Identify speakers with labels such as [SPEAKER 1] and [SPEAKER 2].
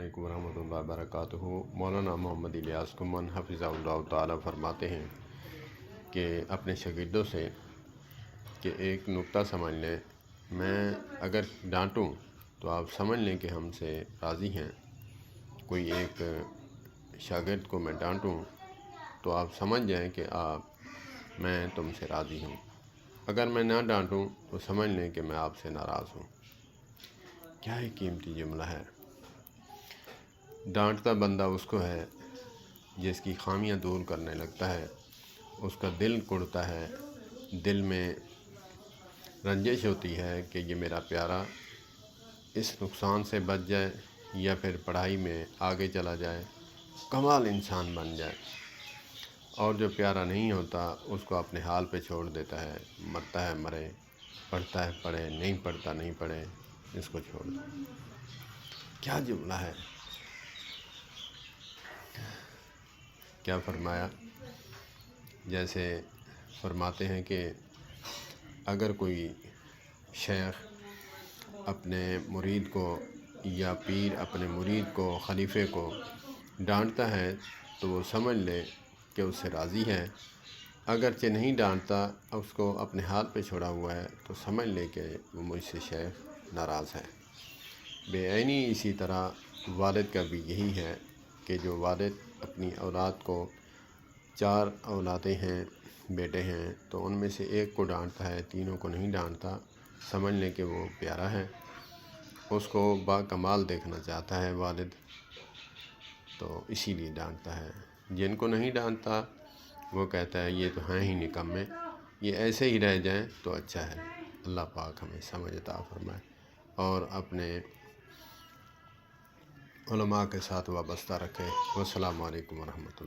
[SPEAKER 1] علیکم ورحمۃ اللہ وبرکاتہ۔ مولانا محمد الیاس کمن حفظہ اللہ تعالیٰ فرماتے ہیں کہ اپنے شاگردوں سے کہ ایک نکتہ سمجھ لیں، میں اگر ڈانٹوں تو آپ سمجھ لیں کہ ہم سے راضی ہیں۔ کوئی ایک شاگرد کو میں ڈانٹوں تو آپ سمجھ جائیں کہ میں تم سے راضی ہوں۔ اگر میں نہ ڈانٹوں تو سمجھ لیں کہ میں آپ سے ناراض ہوں۔ کیا ہی قیمتی جملہ ہے۔ ڈانٹتا بندہ اس کو ہے جس کی خامیاں دور کرنے لگتا ہے، اس کا دل کڑتا ہے، دل میں رنجش ہوتی ہے کہ یہ میرا پیارا اس نقصان سے بچ جائے یا پھر پڑھائی میں آگے چلا جائے، کمال انسان بن جائے۔ اور جو پیارا نہیں ہوتا اس کو اپنے حال پہ چھوڑ دیتا ہے، مرتا ہے مرے، پڑھتا ہے پڑھے، نہیں پڑھتا نہیں پڑھے، اس کو چھوڑ دو۔ کیا جملہ ہے۔ کیا فرمایا، جیسے فرماتے ہیں کہ اگر کوئی شیخ اپنے مرید کو یا پیر اپنے مرید کو، خلیفے کو ڈانٹتا ہے تو وہ سمجھ لے کہ اس سے راضی ہے۔ اگرچہ نہیں ڈانٹتا، اس کو اپنے حال پہ چھوڑا ہوا ہے تو سمجھ لے کہ وہ مجھ سے شیخ ناراض ہے۔ بے عینی اسی طرح والد کا بھی یہی ہے کہ جو والد اپنی اولاد کو، 4 اولادیں ہیں، بیٹے ہیں، تو ان میں سے ایک کو ڈانٹتا ہے، تینوں کو نہیں ڈانٹتا، سمجھ لیں کہ وہ پیارا ہے، اس کو باکمال دیکھنا چاہتا ہے والد، تو اسی لیے ڈانٹتا ہے۔ جن کو نہیں ڈانٹتا وہ کہتا ہے یہ تو ہیں ہی نکمے، یہ ایسے ہی رہ جائیں تو اچھا ہے۔ اللہ پاک ہمیں سمجھ عطا فرمائے اور اپنے علماء کے ساتھ وابستہ رکھے۔ والسلام علیکم ورحمۃ اللہ۔